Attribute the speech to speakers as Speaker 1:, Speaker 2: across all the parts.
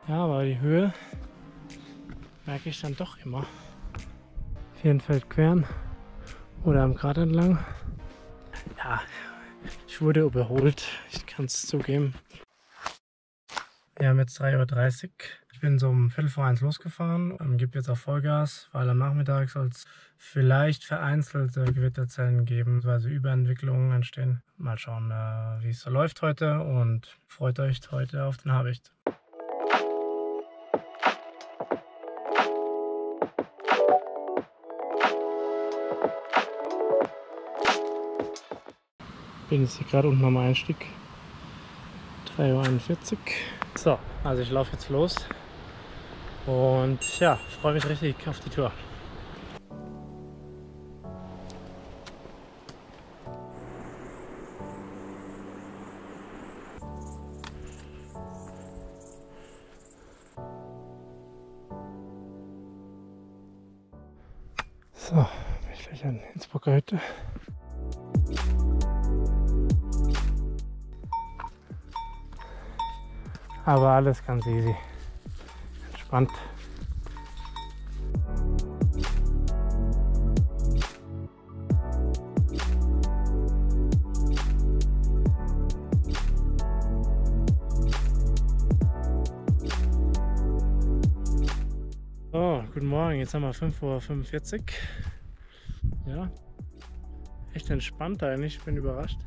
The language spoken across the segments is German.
Speaker 1: Ja, aber die Höhe merke ich dann doch immer. Vierenfeld-Quern oder am Grat entlang. Ja, ich wurde überholt, ich kann es zugeben. Wir haben jetzt 3:30 Uhr. Ich bin so um 1:45 losgefahren und gebe jetzt auch Vollgas, weil am Nachmittag soll es vielleicht vereinzelte Gewitterzellen geben, also Überentwicklungen entstehen. Mal schauen, wie es so läuft heute, und freut euch heute auf den Habicht. Bin jetzt hier gerade unten am Einstieg. 3:41 Uhr. So, also ich laufe jetzt los und ja, freue mich richtig auf die Tour. So, bin ich gleich an Innsbrucker Hütte. Aber alles ganz easy, entspannt. So, guten Morgen, jetzt haben wir 5:45 Uhr. Ja, echt entspannt eigentlich, ich bin überrascht.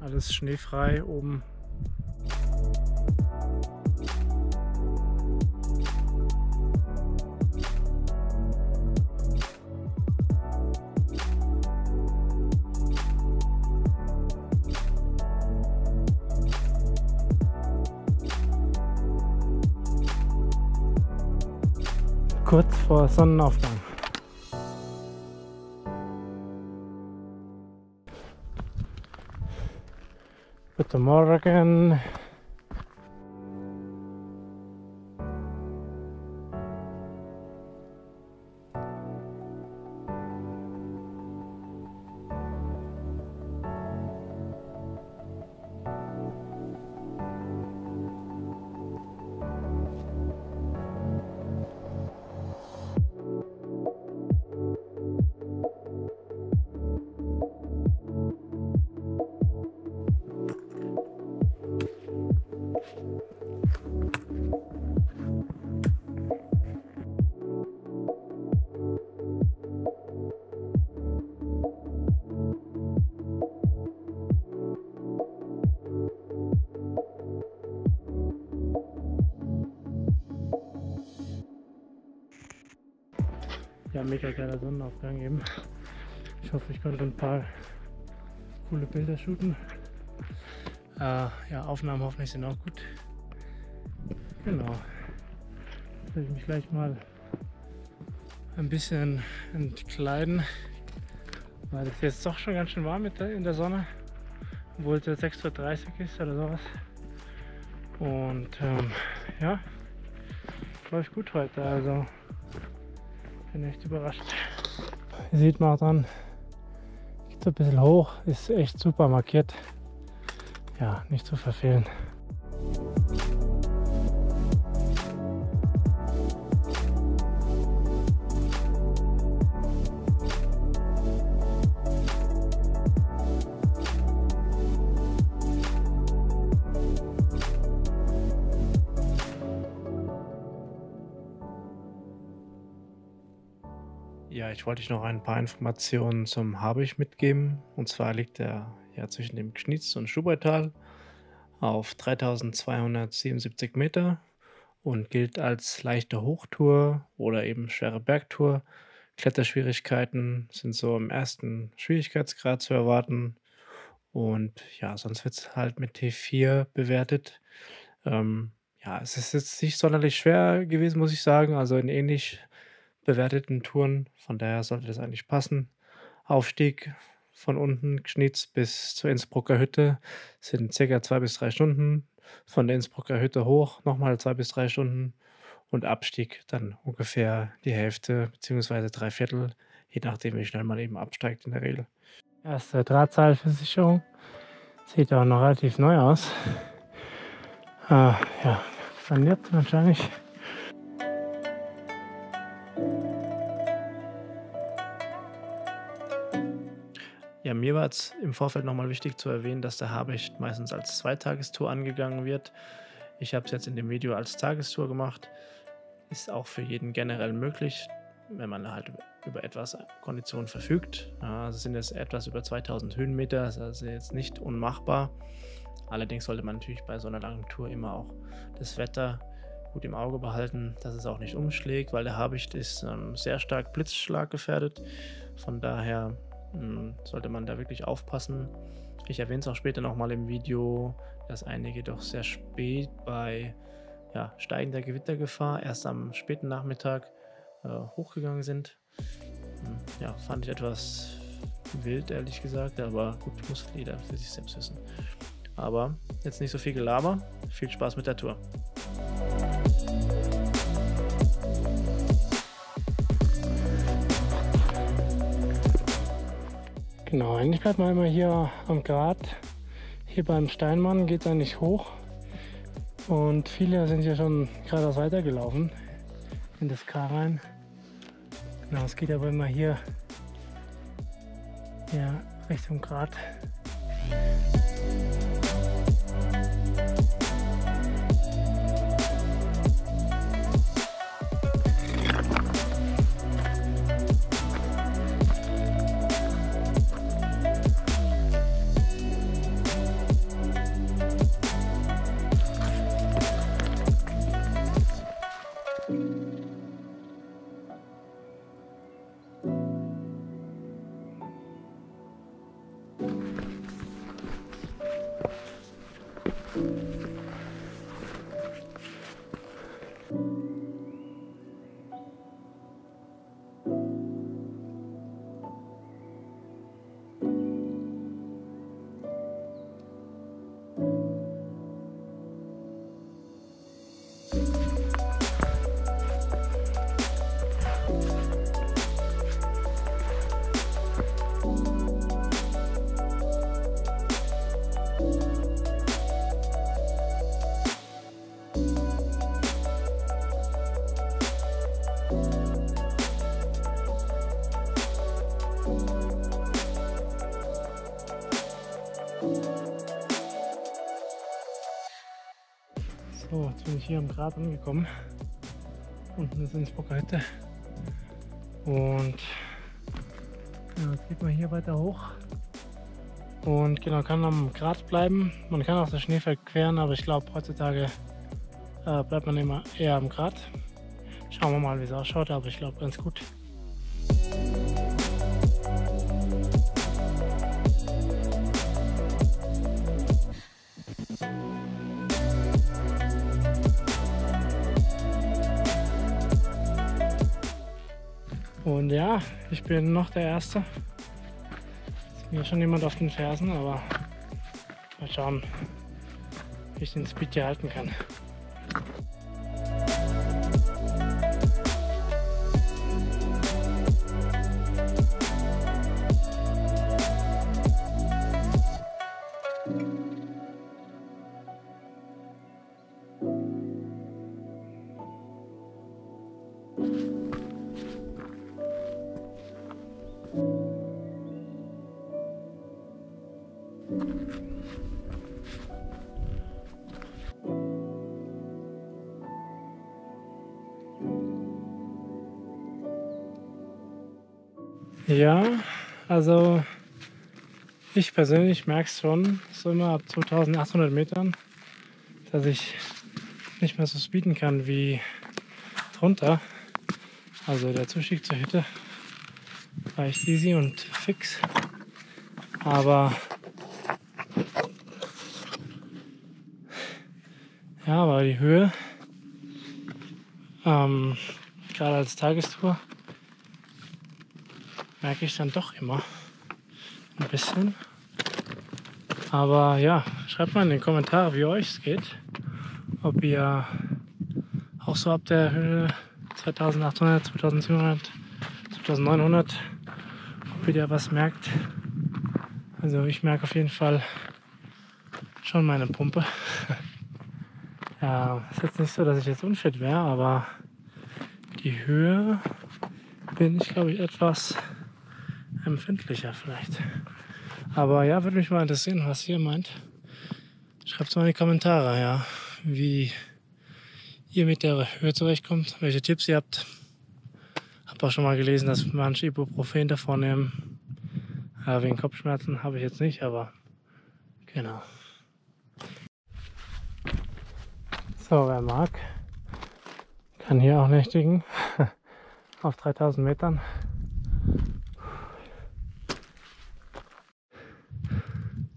Speaker 1: Alles schneefrei oben. Kurz vor Sonnenaufgang. Guten Morgen. Ja, mega geiler Sonnenaufgang eben. Ich hoffe, ich konnte ein paar coole Bilder shooten. Ja, Aufnahmen hoffentlich sind auch gut. Genau. Jetzt will ich mich gleich mal ein bisschen entkleiden, weil es jetzt doch schon ganz schön warm in der Sonne, obwohl es jetzt 6:30 Uhr ist oder sowas. Und ja, läuft gut heute, also bin echt überrascht. Hier sieht man auch dran, geht so ein bisschen hoch, ist echt super markiert. Ja, nicht zu verfehlen. Ja, ich wollte euch noch ein paar Informationen zum Habicht mitgeben. Und zwar liegt er ja zwischen dem Gschnietz und Stubaital auf 3277 Meter und gilt als leichte Hochtour oder eben schwere Bergtour. Kletterschwierigkeiten sind so im ersten Schwierigkeitsgrad zu erwarten. Und ja, sonst wird es halt mit T4 bewertet. Ja, es ist jetzt nicht sonderlich schwer gewesen, muss ich sagen. Also in ähnlich bewerteten Touren. Von daher sollte das eigentlich passen. Aufstieg von unten Gschnietz bis zur Innsbrucker Hütte sind ca. 2 bis 3 Stunden. Von der Innsbrucker Hütte hoch nochmal 2 bis 3 Stunden. Und Abstieg dann ungefähr die Hälfte bzw. 3/4, je nachdem wie schnell man eben absteigt in der Regel. Erste Drahtseilversicherung. Sieht auch noch relativ neu aus. Ja, saniert wahrscheinlich. Ja, mir war es im Vorfeld nochmal wichtig zu erwähnen, dass der Habicht meistens als Zweitagestour angegangen wird. Ich habe es jetzt in dem Video als Tagestour gemacht. Ist auch für jeden generell möglich, wenn man halt über etwas Konditionen verfügt. Ja, es sind jetzt etwas über 2000 Höhenmeter, das ist also jetzt nicht unmachbar. Allerdings sollte man natürlich bei so einer langen Tour immer auch das Wetter gut im Auge behalten, dass es auch nicht umschlägt, weil der Habicht ist sehr stark blitzschlaggefährdet. Von daher sollte man da wirklich aufpassen. Ich erwähne es auch später nochmal im Video, dass einige doch sehr spät bei steigender Gewittergefahr erst am späten Nachmittag hochgegangen sind. Ja, fand ich etwas wild, ehrlich gesagt, aber gut, muss jeder für sich selbst wissen. Aber jetzt nicht so viel Gelaber, viel Spaß mit der Tour. Genau, eigentlich bleibt man immer hier am Grat. Hier beim Steinmann geht es eigentlich hoch. Und viele sind hier schon geradeaus weitergelaufen in das Kar rein. Genau, es geht aber immer hier Richtung Grat. So, jetzt bin ich hier am Grat angekommen. Unten ist Innsbrucker Hütte. Und ja, jetzt geht man hier weiter hoch. Und genau, kann am Grat bleiben. Man kann auch das Schneefeld queren, aber ich glaube heutzutage bleibt man immer eher am Grat. Schauen wir mal, wie es ausschaut, aber ich glaube ganz gut. Und ja, ich bin noch der Erste. Ist mir schon jemand auf den Fersen, aber mal schauen, wie ich den Speed hier halten kann. Ja, also ich persönlich merke es schon, so immer ab 2800 Metern, dass ich nicht mehr so speeden kann wie drunter. Also der Zustieg zur Hütte war echt easy und fix. Aber die Höhe, gerade als Tagestour, merke ich dann doch immer ein bisschen. Aber ja, schreibt mal in den Kommentaren, wie euch es geht. Ob ihr auch so ab der Höhe 2800, 2700, 2900, ob ihr da was merkt. Also ich merke auf jeden Fall schon meine Pumpe. Ja, ist jetzt nicht so, dass ich jetzt unfit wäre, aber die Höhe bin ich, glaube ich, etwas empfindlicher vielleicht. Aber ja, würde mich mal interessieren, was ihr meint. Schreibt es mal in die Kommentare, ja, wie ihr mit der Höhe zurechtkommt, welche Tipps ihr habt. Hab auch schon mal gelesen, dass manche Ibuprofen davor nehmen. Wegen Kopfschmerzen habe ich jetzt nicht, aber genau. So, wer mag, kann hier auch nächtigen auf 3000 Metern.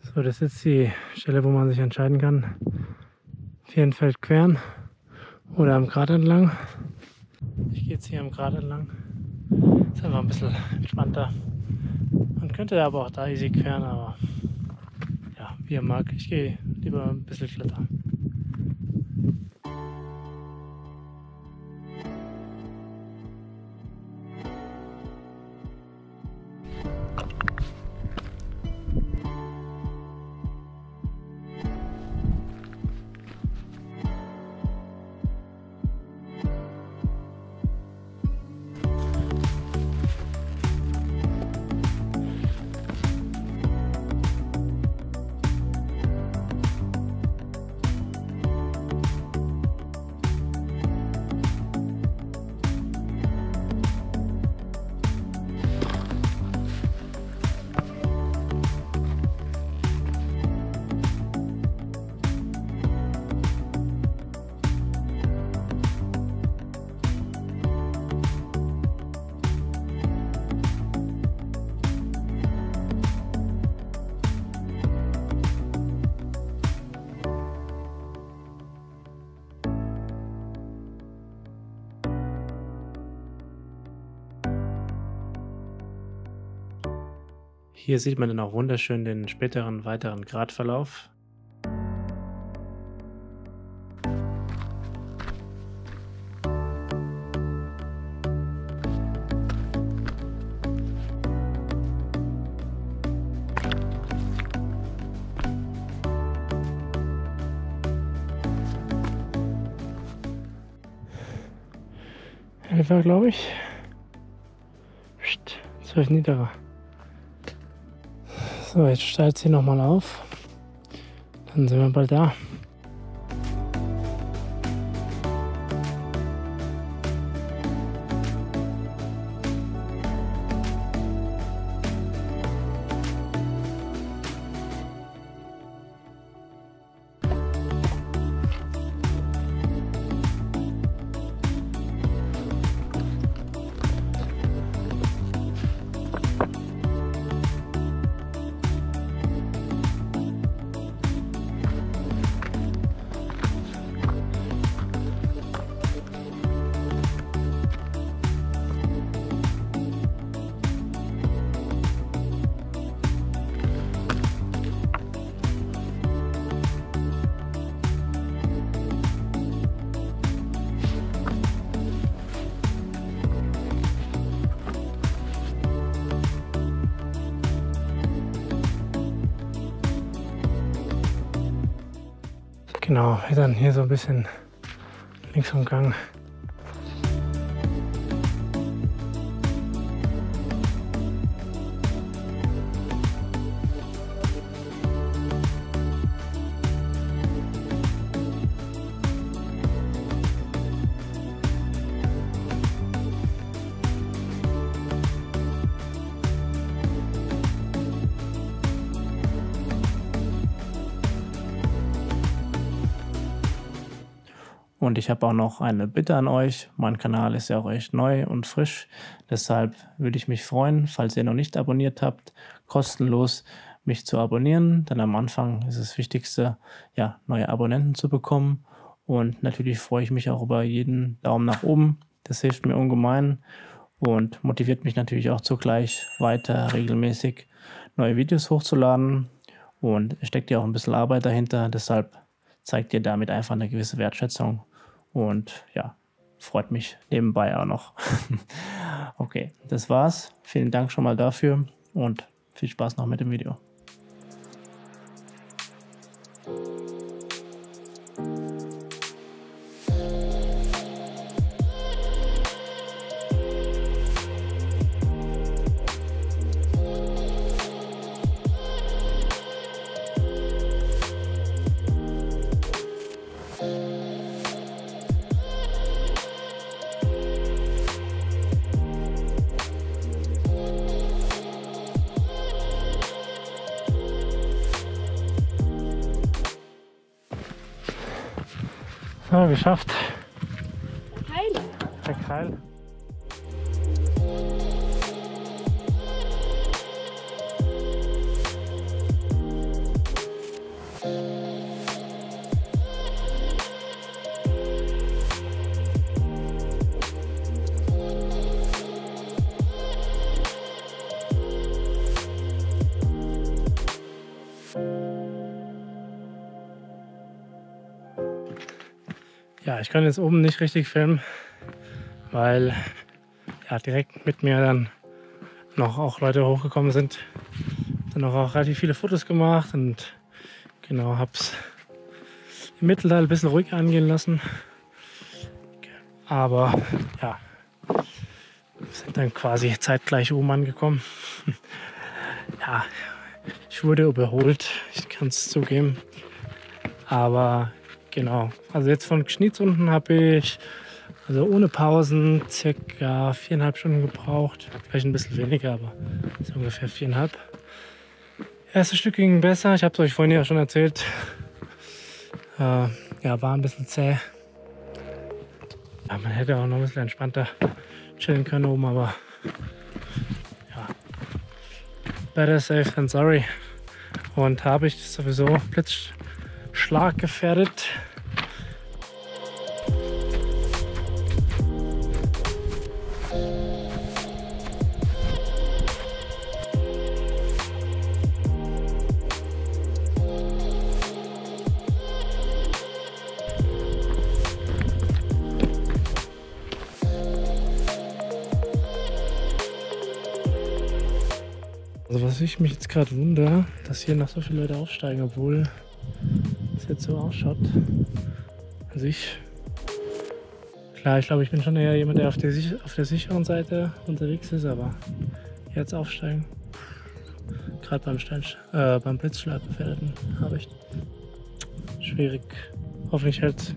Speaker 1: So, das ist jetzt die Stelle, wo man sich entscheiden kann, Vierenfeld queren oder am Grat entlang. Ich gehe jetzt hier am Grat entlang. Ist einfach ein bisschen entspannter. Man könnte aber auch da easy queren, aber ja, wie ihr mag. Ich gehe lieber ein bisschen klettern. Hier sieht man dann auch wunderschön den späteren weiteren Gratverlauf. Etwa, glaube ich. 12 niedriger. So, jetzt steigt sie nochmal auf. Dann sind wir bald da. Genau, dann hier so ein bisschen links vom Gang. Und ich habe auch noch eine Bitte an euch. Mein Kanal ist ja auch echt neu und frisch. Deshalb würde ich mich freuen, falls ihr noch nicht abonniert habt, kostenlos mich zu abonnieren. Denn am Anfang ist das Wichtigste, ja, neue Abonnenten zu bekommen. Und natürlich freue ich mich auch über jeden Daumen nach oben. Das hilft mir ungemein und motiviert mich natürlich auch zugleich weiter regelmäßig neue Videos hochzuladen. Und es steckt ja auch ein bisschen Arbeit dahinter. Deshalb zeigt ihr damit einfach eine gewisse Wertschätzung. Und ja, freut mich nebenbei auch noch. Okay, das war's. Vielen Dank schon mal dafür und viel Spaß noch mit dem Video. So, geschafft.
Speaker 2: Keil.
Speaker 1: Der Keil. Ja, ich kann jetzt oben nicht richtig filmen, weil ja, direkt mit mir dann noch auch Leute hochgekommen sind. Dann auch relativ viele Fotos gemacht und genau, hab's im Mittelteil ein bisschen ruhig angehen lassen. Aber ja, wir sind dann quasi zeitgleich oben angekommen. Ja, ich wurde überholt, ich kann es zugeben. Aber genau, also jetzt von Gschnitz unten habe ich, also ohne Pausen, circa 4,5 Stunden gebraucht. Vielleicht ein bisschen weniger, aber so ungefähr 4,5. Erstes Stück ging besser, ich habe es euch vorhin ja schon erzählt. Ja, war ein bisschen zäh. Ja, man hätte auch noch ein bisschen entspannter chillen können oben, aber ja, better safe than sorry. Und habe ich sowieso Blitzschlag gefährdet. Also was ich mich jetzt gerade wundere, dass hier noch so viele Leute aufsteigen, obwohl es jetzt so ausschaut. Also klar, ich glaube, ich bin schon eher jemand, der auf der sicheren Seite unterwegs ist, aber jetzt aufsteigen, gerade beim Blitzschlag gefährdeten, habe ich schwierig. Hoffentlich hält's.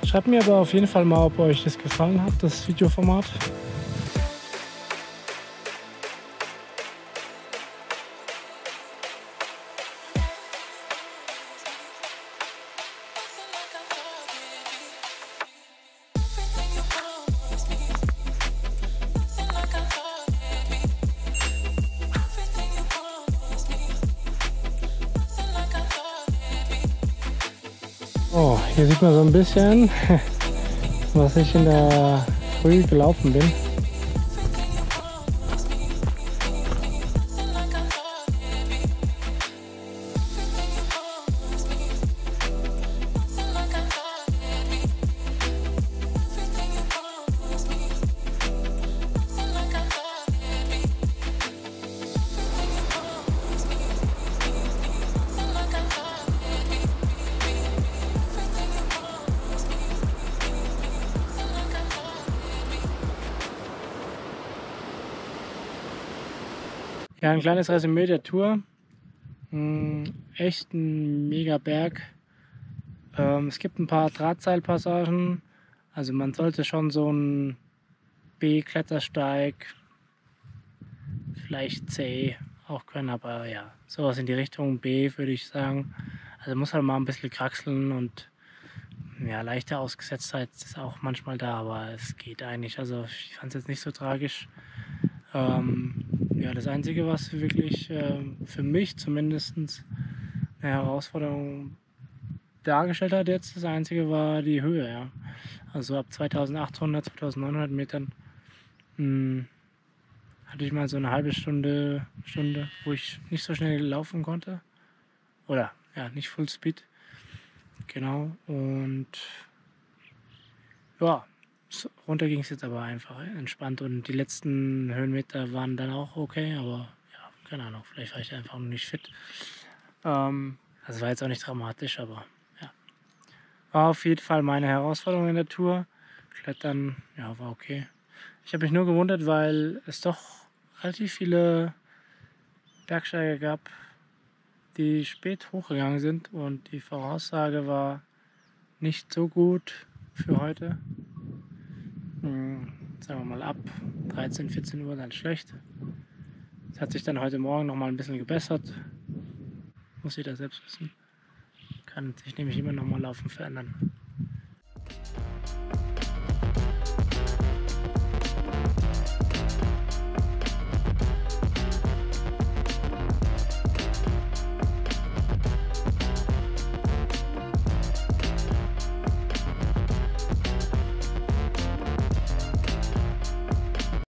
Speaker 1: Schreibt mir aber auf jeden Fall mal, ob euch das gefallen hat, das Videoformat. Oh, hier sieht man so ein bisschen, was ich in der Früh gelaufen bin.
Speaker 3: Ja, ein kleines Resümee der Tour. Echt ein mega Berg. Es gibt ein paar Drahtseilpassagen. Also man sollte schon so einen B-Klettersteig, vielleicht C auch können, aber ja, sowas in die Richtung B würde ich sagen. Also muss halt mal ein bisschen kraxeln und ja, leichte Ausgesetztheit ist auch manchmal da, aber es geht eigentlich. Also ich fand es jetzt nicht so tragisch. Ja, das Einzige, was wirklich für mich zumindest eine Herausforderung dargestellt hat jetzt, das Einzige war die Höhe. Ja. Also ab 2800, 2900 Metern hatte ich mal so eine halbe Stunde, wo ich nicht so schnell laufen konnte. Oder ja, nicht Full Speed. Genau. Und ja, runter ging es jetzt aber einfach entspannt. Und die letzten Höhenmeter waren dann auch okay, aber ja, keine Ahnung, vielleicht war ich einfach noch nicht fit. Also war jetzt auch nicht dramatisch, aber ja. War auf jeden Fall meine Herausforderung in der Tour. Klettern, ja, war okay. Ich habe mich nur gewundert, weil es doch relativ viele Bergsteiger gab, die spät hochgegangen sind und die Voraussage war nicht so gut für heute. Sagen wir mal ab 13, 14 Uhr dann schlecht. Es hat sich dann heute Morgen noch mal ein bisschen gebessert. Muss jeder selbst wissen. Kann sich nämlich immer noch mal Laufen verändern.